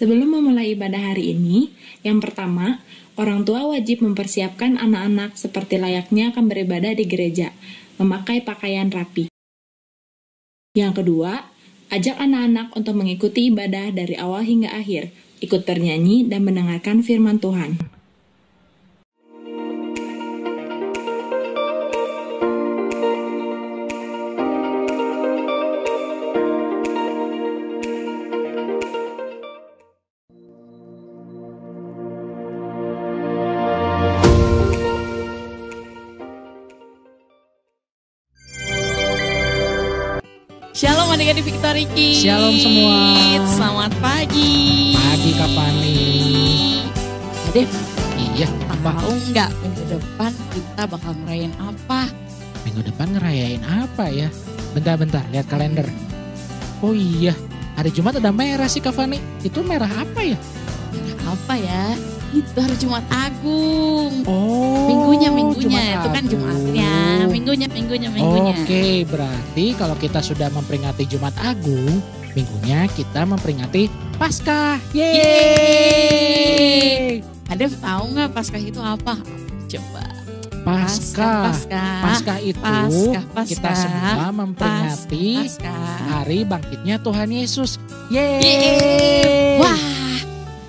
Sebelum memulai ibadah hari ini, yang pertama, orang tua wajib mempersiapkan anak-anak seperti layaknya akan beribadah di gereja, memakai pakaian rapi. Yang kedua, ajak anak-anak untuk mengikuti ibadah dari awal hingga akhir, ikut bernyanyi dan mendengarkan firman Tuhan. Shalom adik-adik Victory Kids. Shalom semua. Selamat pagi. Pagi Kak Fani. Adek, Iya, apa? tahu nggak minggu depan kita bakal ngerayain apa? Minggu depan ngerayain apa ya? Bentar, lihat kalender. Oh iya, hari Jumat ada merah sih Kak Fani. Itu merah apa ya? Merah apa ya? Itu hari Jumat Agung. Oh, Minggunya Jumat itu kan Agung. Jumatnya. Minggunya. Oke, berarti kalau kita sudah memperingati Jumat Agung, minggunya kita memperingati Paskah. Yeay! Adek tahu nggak Paskah itu apa? Coba. Paskah itu Paskah. kita semua memperingati Paskah. hari bangkitnya Tuhan Yesus. Yeay! Yeay! Wah,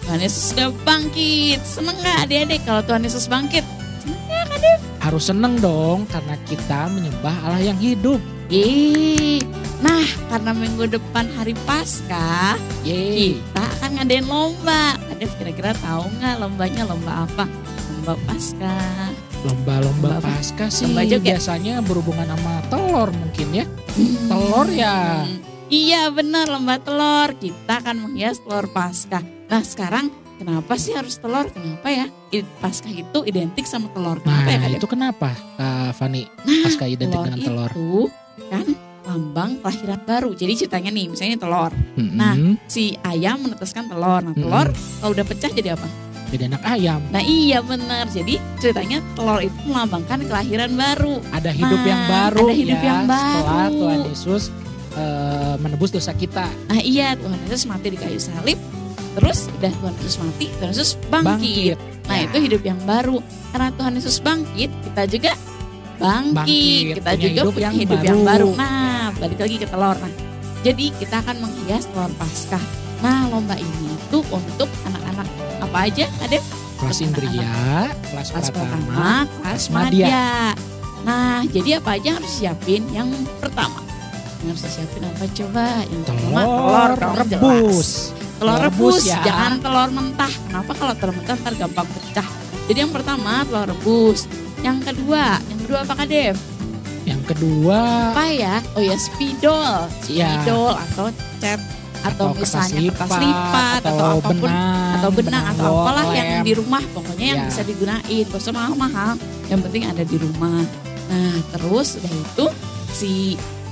Tuhan Yesus sudah bangkit. Seneng gak adik-adik kalau Tuhan Yesus bangkit? Seneng gak Kak Dev? Harus seneng dong karena kita menyembah Allah yang hidup. Yeay. Nah, karena minggu depan hari Paskah, Yeay. kita akan ngadain lomba. Kak Dev kira-kira tahu gak lombanya lomba apa? Lomba Paskah. Lomba Paskah sih Lomba joget. biasanya berhubungan sama telur mungkin ya. Telur ya. Iya benar, lomba telur. Kita akan menghias telur Paskah. Nah sekarang kenapa sih harus telur? Kenapa ya? Paskah itu identik sama telur. Kenapa ya Nah Kak Dev? itu kenapa Kak Fani Paskah identik dengan telur? Itu kan lambang kelahiran baru. Jadi ceritanya nih, misalnya telur. Mm-mm. Nah, si ayam menetaskan telur. Nah, telur kalau udah pecah jadi apa? Jadi anak ayam. Nah, iya benar. Jadi ceritanya telur itu melambangkan kelahiran baru. Ada hidup Nah, yang baru ada hidup ya. yang baru. Setelah Tuhan Yesus menebus dosa kita. Nah, iya Tuhan Yesus mati di kayu salib. Terus udah Tuhan Yesus mati, Tuhan Yesus bangkit. Nah, Ya. itu hidup yang baru. Karena Tuhan Yesus bangkit, kita juga bangkit. Kita Punya juga hidup punya yang hidup yang baru. baru. Nah, balik lagi ke telur. Nah, jadi kita akan menghias telur Paskah. Nah, lomba ini itu untuk anak-anak apa aja? Ada Kelas Indria, kelas pertama, kelas Madya. Madya. Nah, jadi apa aja yang harus siapin? Yang pertama, yang harus disiapin apa coba? Yang pertama telur dong, rebus. jelas. Telur rebus ya. jangan telur mentah. Kenapa kalau telur mentah ntar gampang pecah. Jadi yang pertama telur rebus. Yang kedua apa Kak Dev? Yang kedua Apa ya? Oh ya spidol. Ya. Spidol atau cat atau misalnya kertas lipat atau apapun atau benang atau bola, apalah yang lem. di rumah pokoknya yang Ya. bisa digunain. Gak usah mahal-mahal. Yang penting ada di rumah. Nah terus udah itu si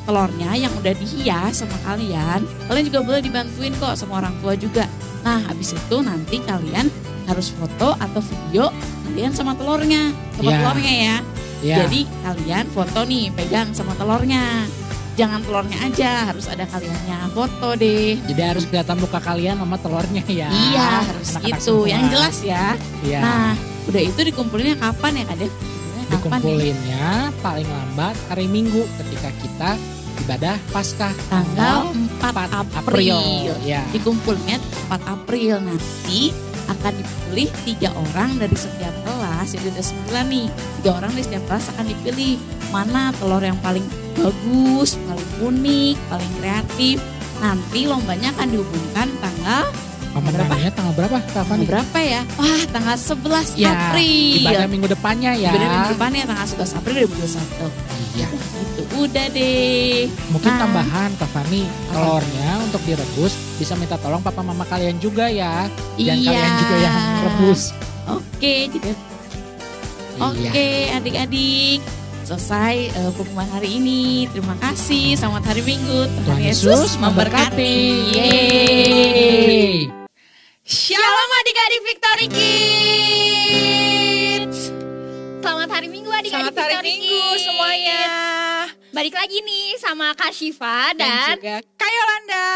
telurnya yang udah dihias sama kalian juga boleh dibantuin kok sama orang tua juga. Nah habis itu nanti kalian harus foto atau video kalian sama telurnya. Ya. Telurnya ya. Ya. Jadi kalian foto nih pegang sama telurnya. Jangan telurnya aja, harus ada kaliannya foto deh. Jadi harus kelihatan muka kalian sama telurnya ya. Iya harus Anak-anak gitu, semua. yang jelas ya. Iya. Nah udah itu dikumpulnya kapan ya Kak Dev? Kapan ya? Dikumpulinnya paling lambat hari Minggu ketika kita ibadah Paskah Tanggal 4 April. Ya. Dikumpulnya 4 April nanti akan dipilih 3 orang dari setiap kelas. Jadi ada 9 nih, 3 orang dari setiap kelas akan dipilih mana telur yang paling bagus, paling unik, paling kreatif. Nanti lombanya akan dihubungkan tanggal Pemenangnya tanggal berapa Kak Fani? berapa ya? Wah tanggal 11 Ya, April. ibadah minggu depannya ya. Ibadah minggu depannya tanggal 11 April 2021. Iya. Itu udah deh. Mungkin Nah. tambahan Kak Fani, telurnya untuk direbus bisa minta tolong papa mama kalian juga ya. Dan Iya. kalian juga yang rebus. Oke, jadi Iya. Oke adik-adik, selesai pengumuman hari ini. Terima kasih, selamat hari Minggu. Tuhan Yesus memberkati. Yeay. Shalom adik-adik Victory Kids. Selamat hari Minggu adik-adik Selamat hari Victory Minggu Kids. semuanya. Balik lagi nih sama Kak Syifa Dan dan juga Kak Yolanda.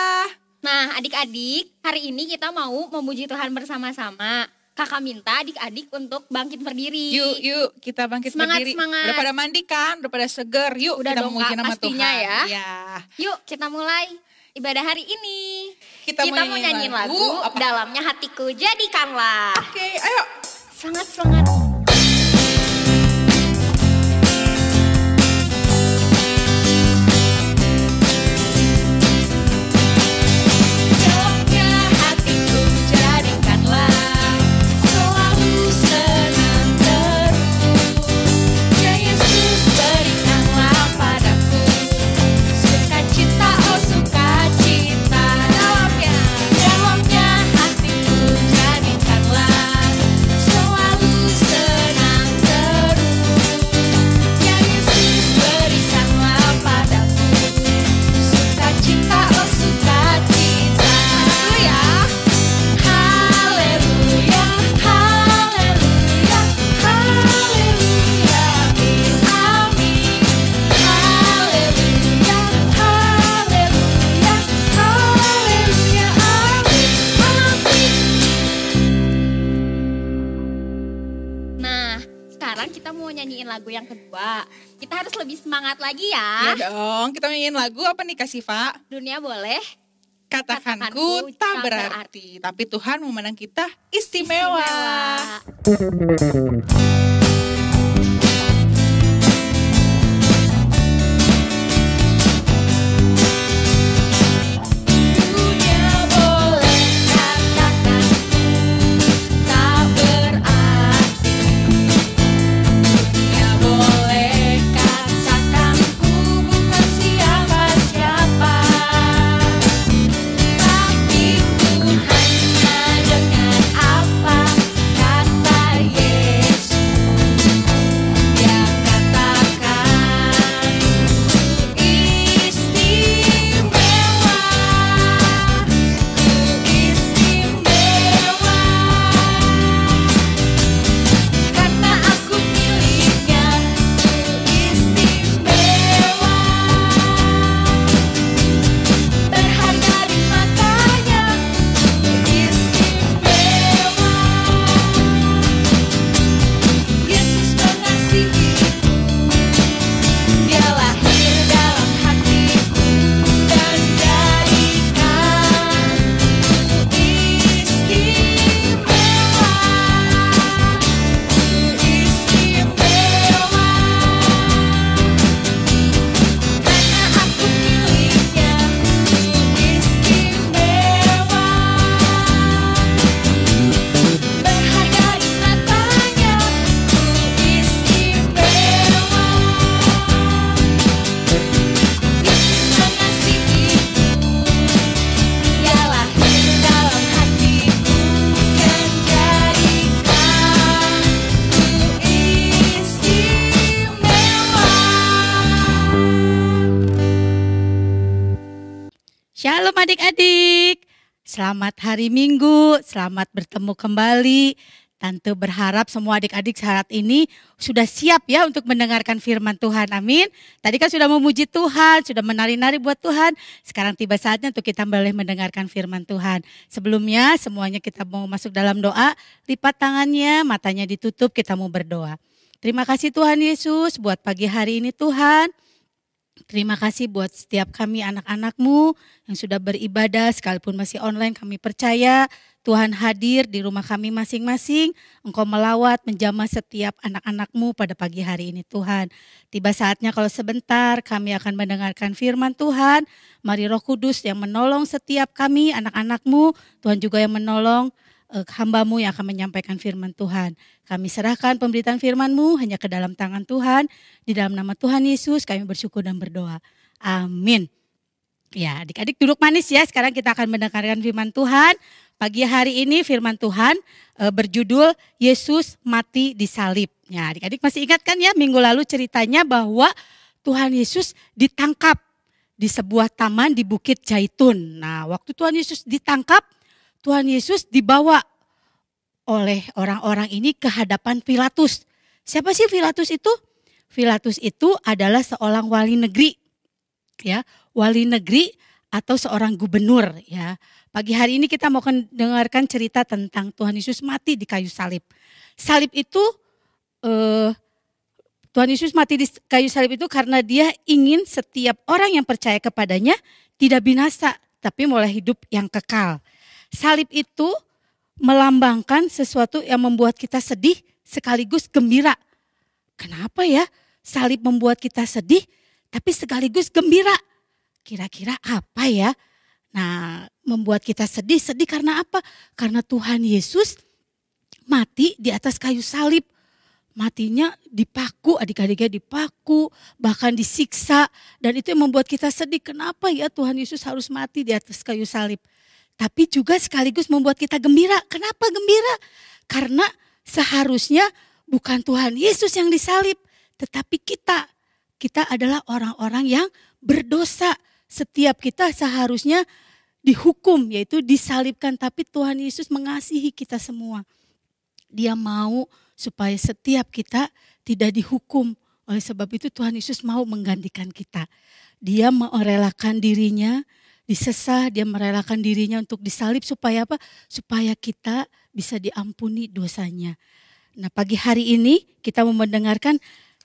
Nah, adik-adik, hari ini kita mau memuji Tuhan bersama-sama. Kakak minta adik-adik untuk bangkit berdiri. Yuk kita bangkit Semangat, berdiri. semangat. Udah pada mandi kan? Udah pada seger. Yuk Udah kita dong, memuji Kak, nama pastinya Tuhan. ya. Iya. Yuk kita mulai ibadah hari ini. Kita mau nyanyiin lagu apa? Dalamnya Hatiku Jadikanlah. Oke, ayo. Semangat. Dalamnya hatiku jadikanlah selalu senang terus. Ya Yesus berikanlah padaku sukacita, oh sukacita. Dalamnya hatiku jadikanlah selalu senang terus. Ya Yesus berikanlah padaku sukacita, oh sukacita. Haleluya, haleluya, haleluya, amin, amin. Haleluya, haleluya, haleluya, amin, amin. Nah, sekarang kita mau nyanyiin lagu yang kedua. Kita harus lebih semangat lagi Ya ya. dong, kita nyanyiin lagu apa nih Kak Siva? Dunia boleh. Katakanku tak berarti, tapi Tuhan memandang kita istimewa. Dunia boleh katakanku tak berarti. Dunia boleh katakanku bukan siapa-siapa. Tapi Tuhan hanya dengan apa kata Yesus. Dia katakan ku istimewa, karena aku miliknya, ku istimewa, berharga di matanya, ku istimewa. Yesus mengasihiku, Dia lahir dalam hatiku dan jadikan ku istimewa, karena aku miliknya, ku istimewa, berharga di matanya, ku istimewa. Yesus mengasihiku, Dia lahir dalam hatiku dan jadikan ku istimewa. Shalom adik-adik, selamat hari Minggu, selamat bertemu kembali. Tante berharap semua adik-adik saat ini sudah siap ya untuk mendengarkan firman Tuhan, amin. Tadi kan sudah memuji Tuhan, sudah menari-nari buat Tuhan. Sekarang tiba saatnya untuk kita boleh mendengarkan firman Tuhan. Sebelumnya semuanya kita mau masuk dalam doa, lipat tangannya, matanya ditutup, kita mau berdoa. Terima kasih Tuhan Yesus buat pagi hari ini Tuhan. Terima kasih buat setiap kami anak-anak-Mu yang sudah beribadah sekalipun masih online, kami percaya Tuhan hadir di rumah kami masing-masing. Engkau melawat menjamah setiap anak-anak-Mu pada pagi hari ini Tuhan. Tiba saatnya kalau sebentar kami akan mendengarkan firman Tuhan. Mari Roh Kudus yang menolong setiap kami anak-anak-Mu, Tuhan juga yang menolong hamba-Mu yang akan menyampaikan firman Tuhan. Kami serahkan pemberitaan firman-Mu hanya ke dalam tangan Tuhan. Di dalam nama Tuhan Yesus kami bersyukur dan berdoa. Amin. Ya, adik-adik duduk manis ya. Sekarang kita akan mendengarkan firman Tuhan. Pagi hari ini firman Tuhan berjudul Yesus mati di salib. Ya, adik-adik masih ingat kan ya minggu lalu ceritanya bahwa Tuhan Yesus ditangkap di sebuah taman di Bukit Zaitun. Nah, waktu Tuhan Yesus ditangkap, Tuhan Yesus dibawa oleh orang-orang ini ke hadapan Pilatus. Siapa sih Pilatus itu? Pilatus itu adalah seorang wali negeri. Ya, wali negeri atau seorang gubernur ya. Pagi hari ini kita mau dengarkan cerita tentang Tuhan Yesus mati di kayu salib. Salib itu Tuhan Yesus mati di kayu salib itu karena dia ingin setiap orang yang percaya kepadanya tidak binasa, tapi mulai hidup yang kekal. Salib itu melambangkan sesuatu yang membuat kita sedih sekaligus gembira. Kenapa ya salib membuat kita sedih tapi sekaligus gembira? Kira-kira apa ya? Nah, membuat kita sedih karena apa? Karena Tuhan Yesus mati di atas kayu salib. Matinya dipaku, adik-adiknya dipaku, bahkan disiksa. Dan itu yang membuat kita sedih. Kenapa ya Tuhan Yesus harus mati di atas kayu salib? Tapi juga sekaligus membuat kita gembira. Kenapa gembira? Karena seharusnya bukan Tuhan Yesus yang disalib, tetapi kita. Kita adalah orang-orang yang berdosa. Setiap kita seharusnya dihukum, yaitu disalibkan. Tapi Tuhan Yesus mengasihi kita semua. Dia mau supaya setiap kita tidak dihukum. Oleh sebab itu Tuhan Yesus mau menggantikan kita. Dia merelakan dirinya disesah, dia merelakan dirinya untuk disalib supaya apa? Supaya kita bisa diampuni dosanya. Nah, pagi hari ini kita mau mendengarkan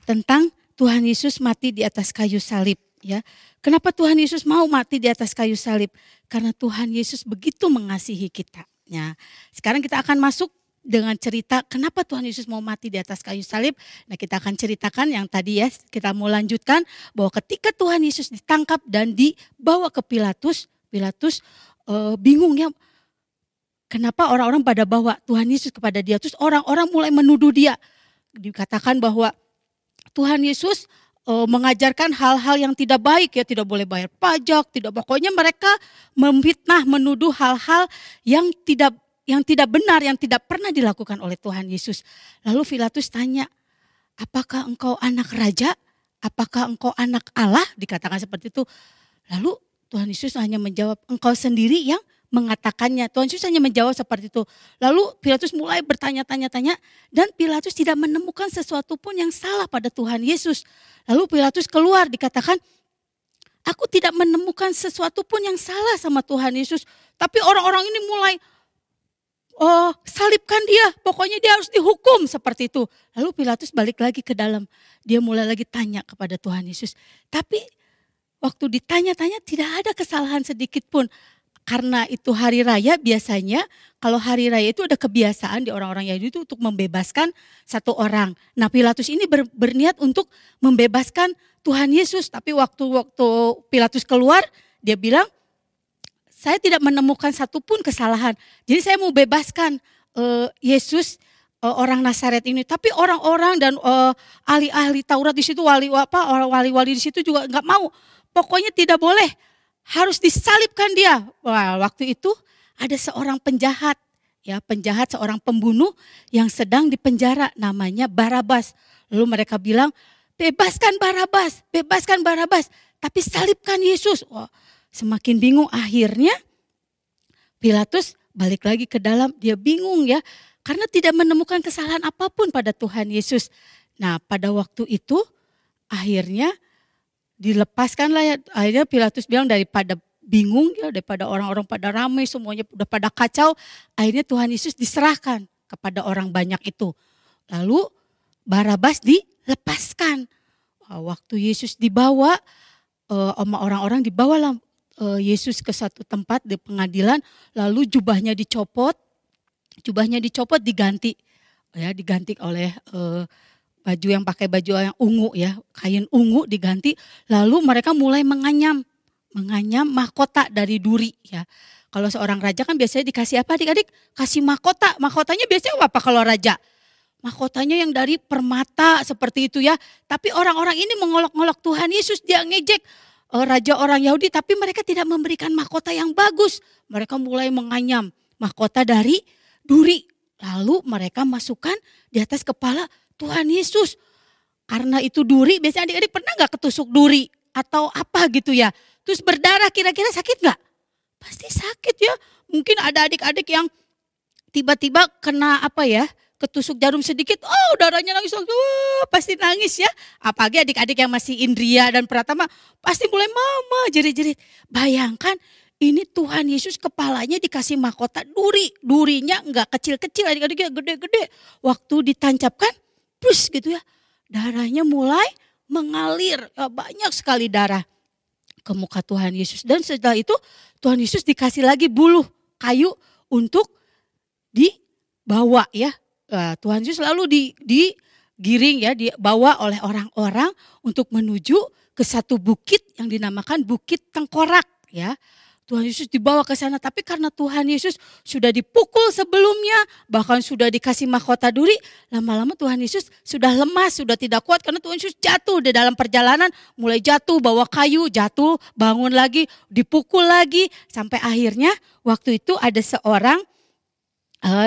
tentang Tuhan Yesus mati di atas kayu salib. Ya, kenapa Tuhan Yesus mau mati di atas kayu salib? Karena Tuhan Yesus begitu mengasihi kita. Ya, sekarang kita akan masuk dengan cerita kenapa Tuhan Yesus mau mati di atas kayu salib. Nah, kita akan ceritakan yang tadi ya, kita mau lanjutkan bahwa ketika Tuhan Yesus ditangkap dan dibawa ke Pilatus, bingung ya. Kenapa orang-orang pada bawa Tuhan Yesus kepada dia? Terus orang-orang mulai menuduh dia. Dikatakan bahwa Tuhan Yesus mengajarkan hal-hal yang tidak baik ya, tidak boleh bayar pajak, pokoknya mereka memfitnah, menuduh hal-hal yang tidak benar, yang tidak pernah dilakukan oleh Tuhan Yesus. Lalu Pilatus tanya, apakah engkau anak raja? Apakah engkau anak Allah? Dikatakan seperti itu. Lalu Tuhan Yesus hanya menjawab, engkau sendiri yang mengatakannya. Tuhan Yesus hanya menjawab seperti itu. Lalu Pilatus mulai bertanya-tanya dan Pilatus tidak menemukan sesuatu pun yang salah pada Tuhan Yesus. Lalu Pilatus keluar, dikatakan, aku tidak menemukan sesuatu pun yang salah sama Tuhan Yesus. Tapi orang-orang ini mulai, salibkan dia, pokoknya dia harus dihukum seperti itu. Lalu Pilatus balik lagi ke dalam, dia mulai lagi tanya kepada Tuhan Yesus. Tapi waktu ditanya-tanya tidak ada kesalahan sedikit pun. Karena itu hari raya, biasanya kalau hari raya itu ada kebiasaan di orang-orang Yahudi itu untuk membebaskan satu orang. Nah, Pilatus ini berniat untuk membebaskan Tuhan Yesus. Tapi waktu Pilatus keluar, dia bilang, saya tidak menemukan satupun kesalahan. Jadi saya mau bebaskan Yesus, orang Nazaret ini. Tapi orang-orang dan ahli-ahli Taurat di situ, wali-wali di situ juga nggak mau. Pokoknya tidak boleh. Harus disalibkan dia. Wah, waktu itu ada seorang penjahat, seorang pembunuh yang sedang dipenjara, namanya Barabas. Lalu mereka bilang, bebaskan Barabas, tapi salibkan Yesus. Wah, semakin bingung, akhirnya Pilatus balik lagi ke dalam, dia bingung ya, karena tidak menemukan kesalahan apapun pada Tuhan Yesus. Nah, pada waktu itu akhirnya dilepaskanlah ya. Akhirnya Pilatus bilang daripada bingung ya, daripada orang-orang pada ramai, semuanya udah pada kacau, akhirnya Tuhan Yesus diserahkan kepada orang banyak itu. Lalu Barabas dilepaskan. Waktu Yesus dibawa, sama orang-orang dibawalah Yesus ke satu tempat di pengadilan, lalu jubahnya dicopot diganti oleh baju yang pakai baju yang ungu ya, kain ungu diganti, lalu mereka mulai menganyam mahkota dari duri ya. Kalau seorang raja kan biasanya dikasih apa adik-adik? Kasih mahkota. Mahkotanya biasanya apa kalau raja? Mahkotanya yang dari permata seperti itu ya. Tapi orang-orang ini mengolok-olok Tuhan Yesus, dia ngejek raja orang Yahudi, tapi mereka tidak memberikan mahkota yang bagus. Mereka mulai menganyam mahkota dari duri. Lalu mereka masukkan di atas kepala Tuhan Yesus. Karena itu duri, biasanya adik-adik pernah gak ketusuk duri atau apa gitu ya. Terus berdarah, kira-kira sakit gak? Pasti sakit ya. Mungkin ada adik-adik yang tiba-tiba kena ketusuk jarum sedikit, oh darahnya nangis, wah, pasti nangis ya. Apalagi adik-adik yang masih Indria dan Pratama pasti mulai mama jerit-jerit. Bayangkan ini Tuhan Yesus kepalanya dikasih mahkota duri. Durinya enggak kecil-kecil, adik-adiknya gede-gede. Waktu ditancapkan, plus gitu ya. Darahnya mulai mengalir, ya, banyak sekali darah ke muka Tuhan Yesus. Dan setelah itu Tuhan Yesus dikasih lagi buluh kayu untuk dibawa ya. Tuhan Yesus selalu digiring ya, dibawa oleh orang-orang untuk menuju ke satu bukit yang dinamakan Bukit Tengkorak ya. Tuhan Yesus dibawa ke sana, tapi karena Tuhan Yesus sudah dipukul sebelumnya, bahkan sudah dikasih mahkota duri, lama-lama Tuhan Yesus sudah lemas, sudah tidak kuat karena Tuhan Yesus jatuh di dalam perjalanan, mulai jatuh, bawa kayu, jatuh, bangun lagi, dipukul lagi, sampai akhirnya waktu itu ada seorang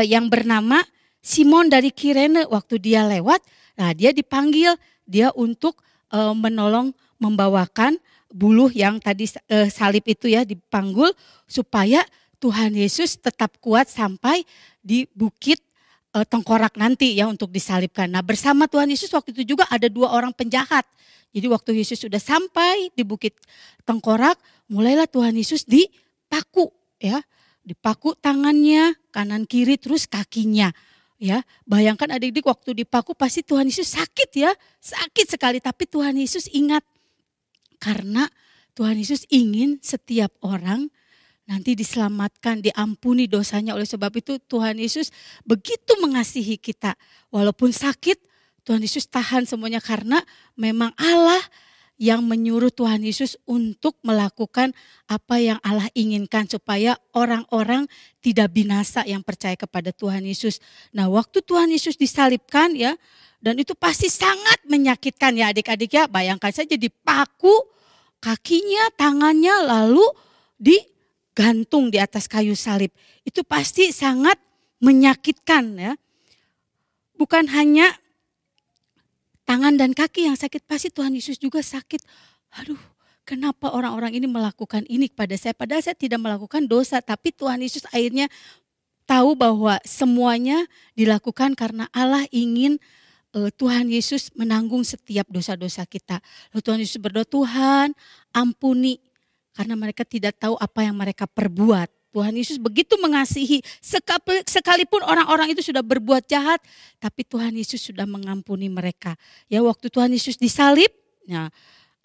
yang bernama Simon dari Kirene, waktu dia lewat, nah dia dipanggil, dia untuk menolong membawakan buluh yang tadi salib itu ya dipanggul supaya Tuhan Yesus tetap kuat sampai di Bukit Tengkorak nanti ya untuk disalibkan. Nah bersama Tuhan Yesus waktu itu juga ada 2 orang penjahat. Jadi waktu Yesus sudah sampai di Bukit Tengkorak, mulailah Tuhan Yesus dipaku ya. Dipaku tangannya, kanan kiri terus kakinya. Ya, bayangkan adik-adik waktu dipaku pasti Tuhan Yesus sakit ya. Sakit sekali, tapi Tuhan Yesus ingat. Karena Tuhan Yesus ingin setiap orang nanti diselamatkan, diampuni dosanya. Oleh sebab itu Tuhan Yesus begitu mengasihi kita. Walaupun sakit, Tuhan Yesus tahan semuanya karena memang Allah yang menyuruh Tuhan Yesus untuk melakukan apa yang Allah inginkan supaya orang-orang tidak binasa yang percaya kepada Tuhan Yesus. Nah, waktu Tuhan Yesus disalibkan ya, dan itu pasti sangat menyakitkan ya adik-adik ya. Bayangkan saja dipaku kakinya, tangannya, lalu digantung di atas kayu salib. Itu pasti sangat menyakitkan ya. Bukan hanya tangan dan kaki yang sakit, pasti Tuhan Yesus juga sakit. Aduh, kenapa orang-orang ini melakukan ini kepada saya? Padahal saya tidak melakukan dosa, tapi Tuhan Yesus akhirnya tahu bahwa semuanya dilakukan karena Allah ingin Tuhan Yesus menanggung setiap dosa-dosa kita. Lalu Tuhan Yesus berdoa, Tuhan ampuni karena mereka tidak tahu apa yang mereka perbuat. Tuhan Yesus begitu mengasihi, sekalipun orang-orang itu sudah berbuat jahat, tapi Tuhan Yesus sudah mengampuni mereka. Ya waktu Tuhan Yesus disalib, nah,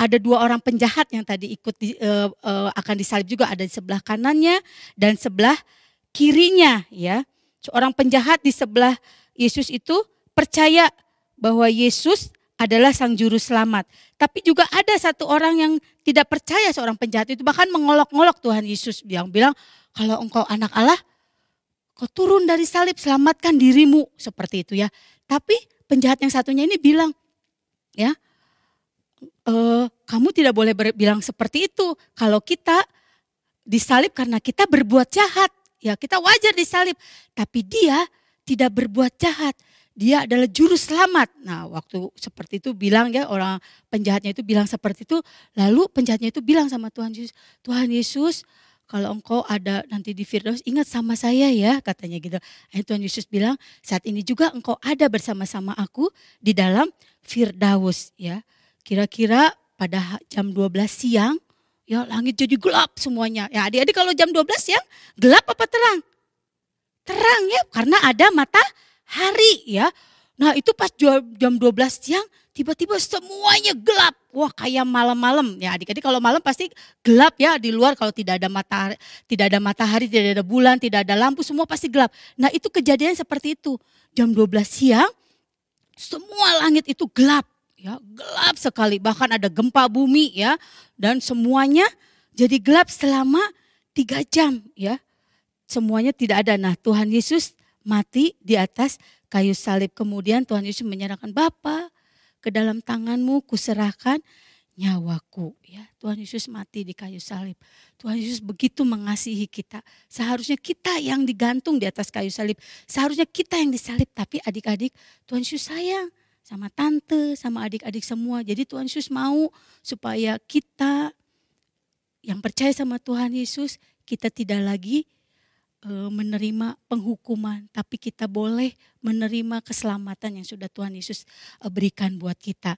ada 2 orang penjahat yang tadi ikut akan disalib juga, ada di sebelah kanannya dan sebelah kirinya. Ya, seorang penjahat di sebelah Yesus itu percaya bahwa Yesus adalah sang juru selamat. Tapi juga ada satu orang yang tidak percaya, seorang penjahat itu bahkan mengolok-ngolok Tuhan Yesus. Bilang, kalau engkau anak Allah, kau turun dari salib, selamatkan dirimu. Seperti itu ya. Tapi penjahat yang satunya ini bilang, ya, kamu tidak boleh bilang seperti itu. Kalau kita disalib karena kita berbuat jahat, ya kita wajar disalib. Tapi dia tidak berbuat jahat. Dia adalah juru selamat. Nah waktu seperti itu bilang ya, orang penjahatnya itu bilang seperti itu. Lalu penjahatnya itu bilang sama Tuhan Yesus, Tuhan Yesus kalau engkau ada nanti di Firdaus ingat sama saya ya, katanya gitu. Tuhan Yesus bilang saat ini juga engkau ada bersama-sama aku di dalam Firdaus ya. Kira-kira pada jam 12 siang ya langit jadi gelap semuanya. Ya adik-adik kalau jam 12 siang gelap apa terang? Terang ya, karena ada matahari ya. Nah itu pas jam 12 siang tiba-tiba semuanya gelap. Wah kayak malam-malam. Ya adik-adik kalau malam pasti gelap ya di luar, kalau tidak ada matahari, tidak ada bulan, tidak ada lampu, semua pasti gelap. Nah itu kejadian seperti itu. Jam 12 siang semua langit itu gelap. Ya, gelap sekali, bahkan ada gempa bumi ya. Dan semuanya jadi gelap selama 3 jam ya. Semuanya tidak ada. Nah Tuhan Yesus mati di atas kayu salib. Kemudian Tuhan Yesus menyerahkan, Bapa, ke dalam tanganmu kuserahkan nyawaku. Ya, Tuhan Yesus mati di kayu salib. Tuhan Yesus begitu mengasihi kita. Seharusnya kita yang digantung di atas kayu salib. Seharusnya kita yang disalib. Tapi adik-adik, Tuhan Yesus sayang sama tante, sama adik-adik semua. Jadi Tuhan Yesus mau supaya kita yang percaya sama Tuhan Yesus, kita tidak lagi menerima penghukuman, tapi kita boleh menerima keselamatan yang sudah Tuhan Yesus berikan buat kita.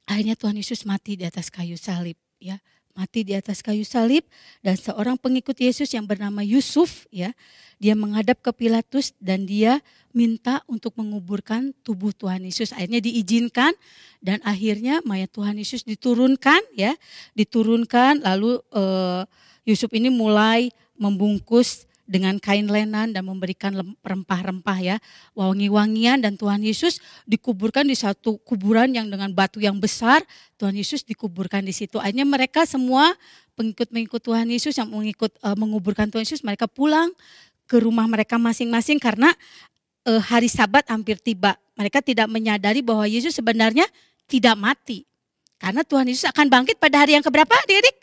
Akhirnya Tuhan Yesus mati di atas kayu salib, ya. Mati di atas kayu salib, dan seorang pengikut Yesus yang bernama Yusuf, ya, dia menghadap ke Pilatus dan dia minta untuk menguburkan tubuh Tuhan Yesus. Akhirnya diizinkan dan akhirnya mayat Tuhan Yesus diturunkan, ya, diturunkan. Lalu Yusuf ini mulai membungkus dengan kain lenan dan memberikan rempah-rempah, ya, wangi-wangian, dan Tuhan Yesus dikuburkan di satu kuburan yang dengan batu yang besar. Tuhan Yesus dikuburkan di situ. Akhirnya mereka semua pengikut-pengikut Tuhan Yesus yang menguburkan Tuhan Yesus, mereka pulang ke rumah mereka masing-masing karena hari Sabat hampir tiba. Mereka tidak menyadari bahwa Yesus sebenarnya tidak mati. Karena Tuhan Yesus akan bangkit pada hari yang keberapa, adik-adik?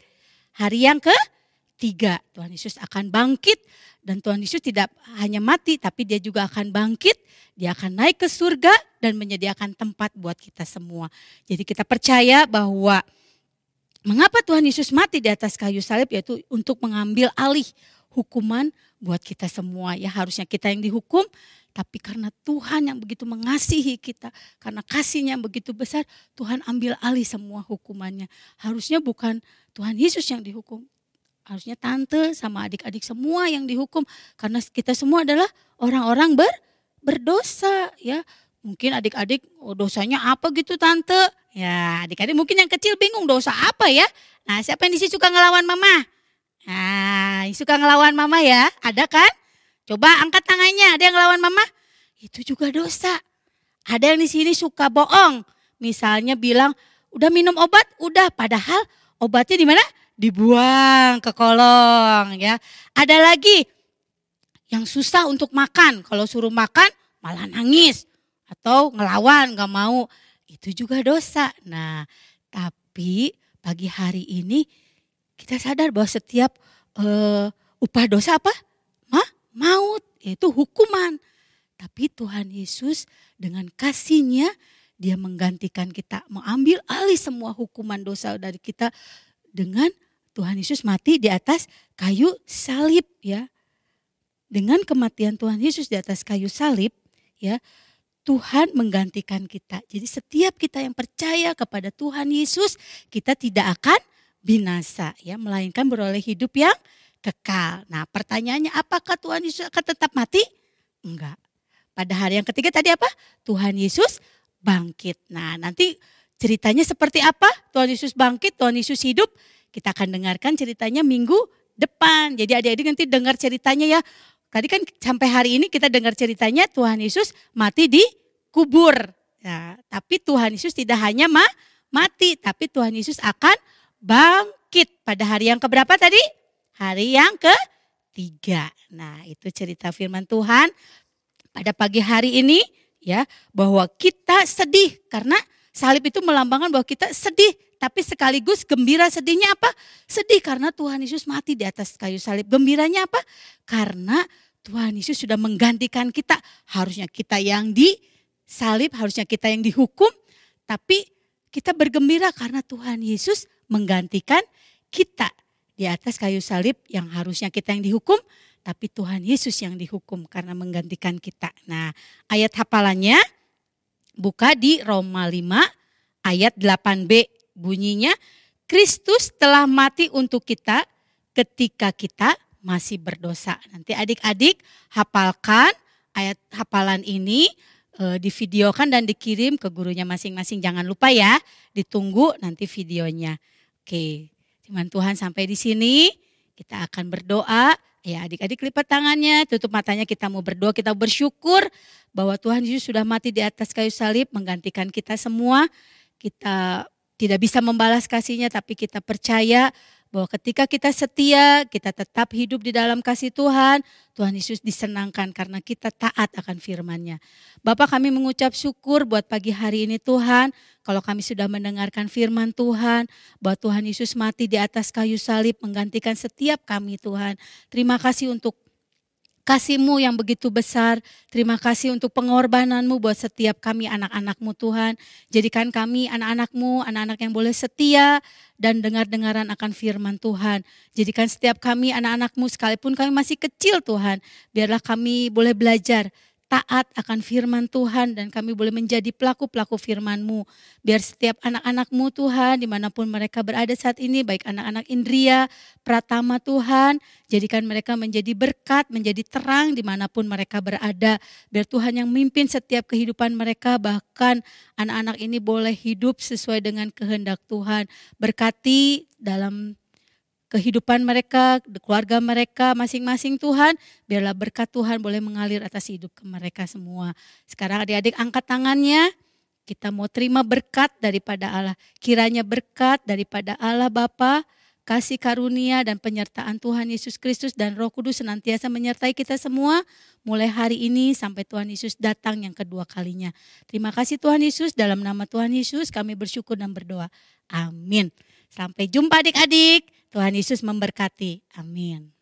Hari yang ketiga. Tuhan Yesus akan bangkit. Dan Tuhan Yesus tidak hanya mati, tapi dia juga akan bangkit. Dia akan naik ke surga dan menyediakan tempat buat kita semua. Jadi kita percaya bahwa mengapa Tuhan Yesus mati di atas kayu salib, yaitu untuk mengambil alih hukuman buat kita semua. Ya, harusnya kita yang dihukum, tapi karena Tuhan yang begitu mengasihi kita, karena kasihnya yang begitu besar, Tuhan ambil alih semua hukumannya. Harusnya bukan Tuhan Yesus yang dihukum. Harusnya tante sama adik-adik semua yang dihukum. Karena kita semua adalah orang-orang berdosa, ya. Mungkin adik-adik, dosanya apa gitu tante? Ya, adik-adik mungkin yang kecil bingung dosa apa ya. Nah, siapa yang di sini suka ngelawan mama? Nah, suka ngelawan mama ya, ada kan? Coba angkat tangannya, ada yang ngelawan mama? Itu juga dosa. Ada yang di sini suka bohong. Misalnya bilang, udah minum obat? Udah, padahal obatnya di mana? Dibuang ke kolong, ya. Ada lagi yang susah untuk makan. Kalau suruh makan malah nangis atau ngelawan, gak mau. Itu juga dosa. Nah, tapi pagi hari ini kita sadar bahwa setiap upah dosa apa? Maut, yaitu hukuman. Tapi Tuhan Yesus dengan kasih-Nya, dia menggantikan kita, mengambil alih semua hukuman dosa dari kita dengan Tuhan Yesus mati di atas kayu salib, ya. Dengan kematian Tuhan Yesus di atas kayu salib, ya, Tuhan menggantikan kita. Jadi setiap kita yang percaya kepada Tuhan Yesus, kita tidak akan binasa, ya, melainkan beroleh hidup yang kekal. Nah, pertanyaannya, apakah Tuhan Yesus akan tetap mati? Enggak. Pada hari yang ketiga tadi apa? Tuhan Yesus bangkit. Nah, nanti ceritanya seperti apa? Tuhan Yesus bangkit, Tuhan Yesus hidup. Kita akan dengarkan ceritanya minggu depan. Jadi adik-adik nanti dengar ceritanya, ya. Tadi kan sampai hari ini kita dengar ceritanya Tuhan Yesus mati di kubur. Nah, tapi Tuhan Yesus tidak hanya mati, tapi Tuhan Yesus akan bangkit pada hari yang keberapa tadi? Hari yang ketiga. Nah, itu cerita firman Tuhan pada pagi hari ini, ya, bahwa kita sedih karena salib itu melambangkan bahwa kita sedih, tapi sekaligus gembira. Sedihnya apa? Sedih karena Tuhan Yesus mati di atas kayu salib. Gembiranya apa? Karena Tuhan Yesus sudah menggantikan kita. Harusnya kita yang disalib, harusnya kita yang dihukum, tapi kita bergembira karena Tuhan Yesus menggantikan kita di atas kayu salib, yang harusnya kita yang dihukum, tapi Tuhan Yesus yang dihukum karena menggantikan kita. Nah, ayat hafalannya buka di Roma 5 ayat 8b, bunyinya, Kristus telah mati untuk kita ketika kita masih berdosa. Nanti adik-adik hafalkan ayat hafalan ini, divideokan dan dikirim ke gurunya masing-masing. Jangan lupa ya, ditunggu nanti videonya. Oke, firman Tuhan sampai di sini. Kita akan berdoa. Ya, adik-adik lipat tangannya, tutup matanya, kita mau berdoa, kita bersyukur bahwa Tuhan Yesus sudah mati di atas kayu salib menggantikan kita semua. Kita tidak bisa membalas kasih-Nya, tapi kita percaya bahwa ketika kita setia, kita tetap hidup di dalam kasih Tuhan, Tuhan Yesus disenangkan karena kita taat akan firman-Nya. Bapak, kami mengucap syukur buat pagi hari ini Tuhan, kalau kami sudah mendengarkan firman Tuhan, bahwa Tuhan Yesus mati di atas kayu salib menggantikan setiap kami Tuhan. Terima kasih untuk kasih-Mu yang begitu besar. Terima kasih untuk pengorbanan-Mu buat setiap kami anak-anak-Mu Tuhan. Jadikan kami anak-anak-Mu, anak-anak yang boleh setia dan dengar-dengaran akan firman Tuhan. Jadikan setiap kami anak-anak-Mu sekalipun kami masih kecil Tuhan. Biarlah kami boleh belajar taat akan firman Tuhan dan kami boleh menjadi pelaku-pelaku firman-Mu. Biar setiap anak-anak-Mu Tuhan dimanapun mereka berada saat ini, baik anak-anak Indria, Pratama Tuhan, jadikan mereka menjadi berkat, menjadi terang dimanapun mereka berada. Biar Tuhan yang memimpin setiap kehidupan mereka, bahkan anak-anak ini boleh hidup sesuai dengan kehendak Tuhan. Berkati dalam kehidupan mereka, keluarga mereka masing-masing Tuhan. Biarlah berkat Tuhan boleh mengalir atas hidup ke mereka semua. Sekarang adik-adik angkat tangannya. Kita mau terima berkat daripada Allah. Kiranya berkat daripada Allah Bapa, kasih karunia dan penyertaan Tuhan Yesus Kristus dan Roh Kudus senantiasa menyertai kita semua. Mulai hari ini sampai Tuhan Yesus datang yang kedua kalinya. Terima kasih Tuhan Yesus, dalam nama Tuhan Yesus kami bersyukur dan berdoa. Amin. Sampai jumpa adik-adik. Tuhan Yesus memberkati. Amin.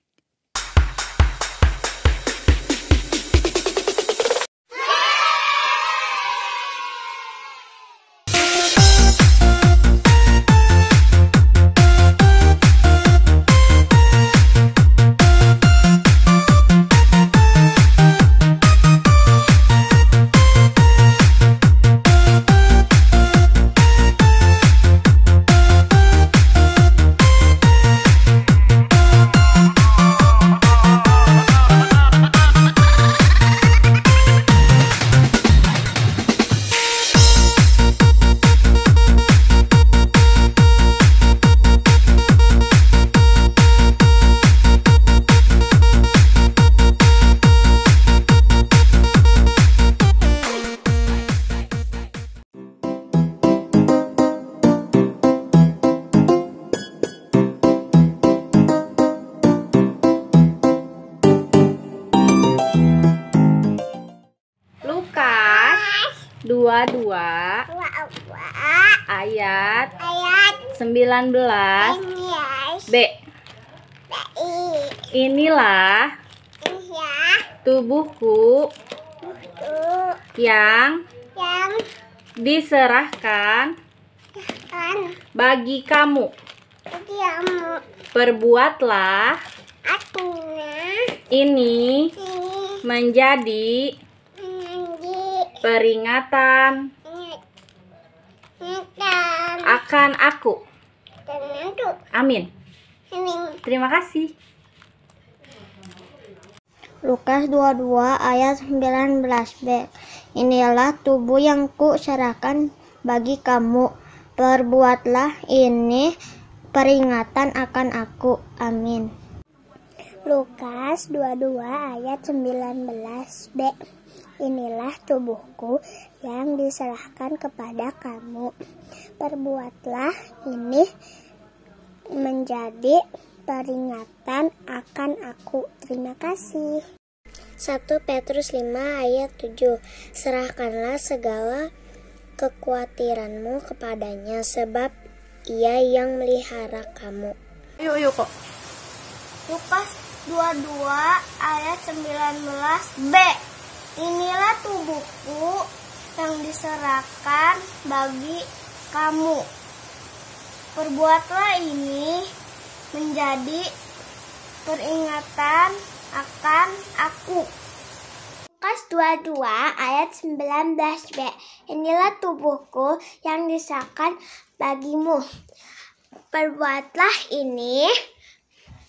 Lukas 22 ayat 19b. Inilah tubuhku yang diserahkan bagi kamu. Perbuatlah ini menjadi peringatan akan aku. Amin. Terima kasih. Lukas 22 ayat 19b. Inilah tubuh yang ku serahkan bagi kamu. Perbuatlah ini peringatan akan aku. Amin. Lukas 22 ayat 19b. Inilah tubuhku yang diserahkan kepada kamu. Perbuatlah ini menjadi peringatan akan aku. Terima kasih. 1 Petrus 5 ayat 7. Serahkanlah segala kekhawatiranmu kepadanya, sebab Ia yang melihara kamu. Yuk kok. Lukas 22 ayat 19b. Inilah tubuhku yang diserahkan bagi kamu. Perbuatlah ini menjadi peringatan akan aku. Lukas 22 ayat 19b. Inilah tubuhku yang diserahkan bagimu. Perbuatlah ini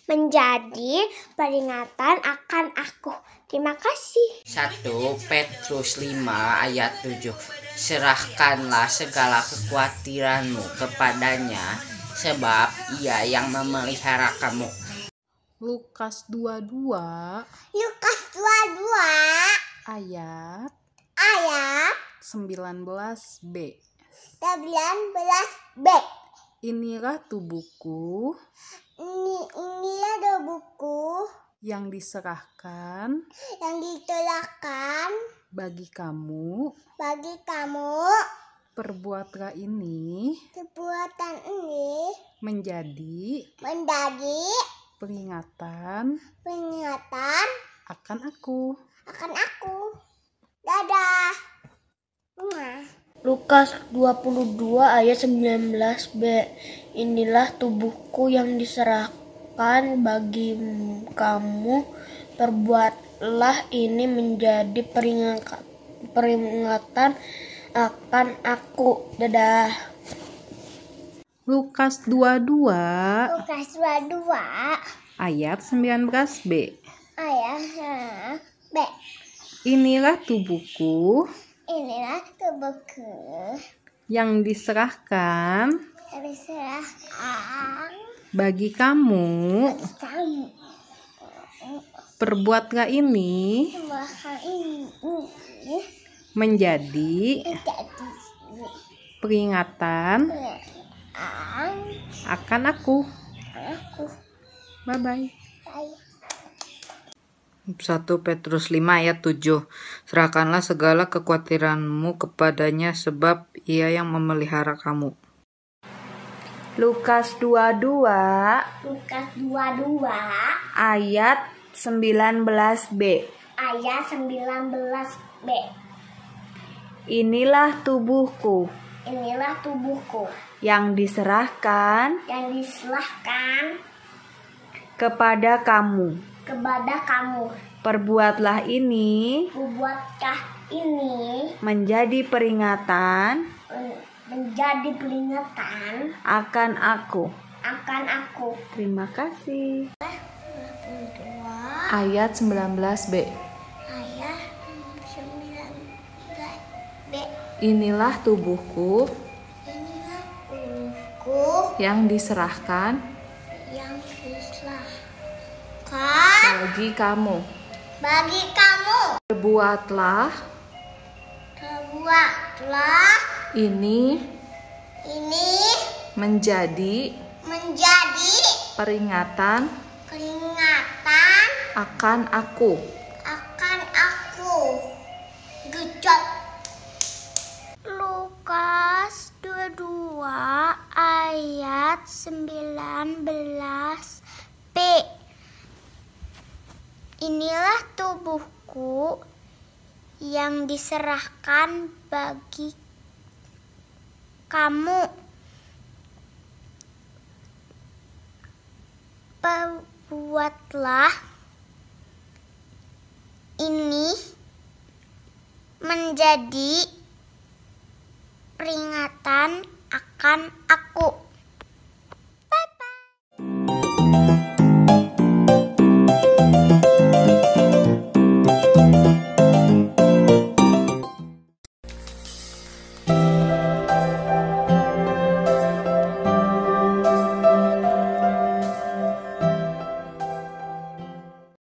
menjadi peringatan akan aku. Terima kasih. 1 Petrus 5 ayat 7. Serahkanlah segala kekhawatiranmu kepadanya, sebab Ia yang memelihara kamu. Lukas 22 ayat 19b. Inilah tubuhku yang diserahkan bagi kamu. Perbuatlah ini menjadi peringatan akan aku. Dadah. Lukas 22 ayat 19b. Inilah tubuhku yang diserahkan bagi kamu. Perbuatlah ini menjadi peringatan akan aku. Dadah. Lukas 22 Ayat 19b. Ayah B. Inilah tubuhku yang diserahkan bagi kamu. Perbuatlah ini menjadi peringatan akan aku. Bye-bye. 1 Petrus 5 ayat 7. Serahkanlah segala kekhawatiranmu kepadanya sebab ia yang memelihara kamu. Lukas 22 ayat 19b. Inilah tubuhku yang diserahkan kepada kamu. Perbuatlah ini menjadi peringatan akan aku. Terima kasih. Ayat 19b. Inilah tubuhku yang diserahkan bagi kamu. Perbuatlah ini menjadi peringatan akan aku. Good job. Lukas 22 ayat 19b. Inilah tubuhku yang diserahkan bagi kamu. Perbuatlah ini menjadi peringatan akan aku.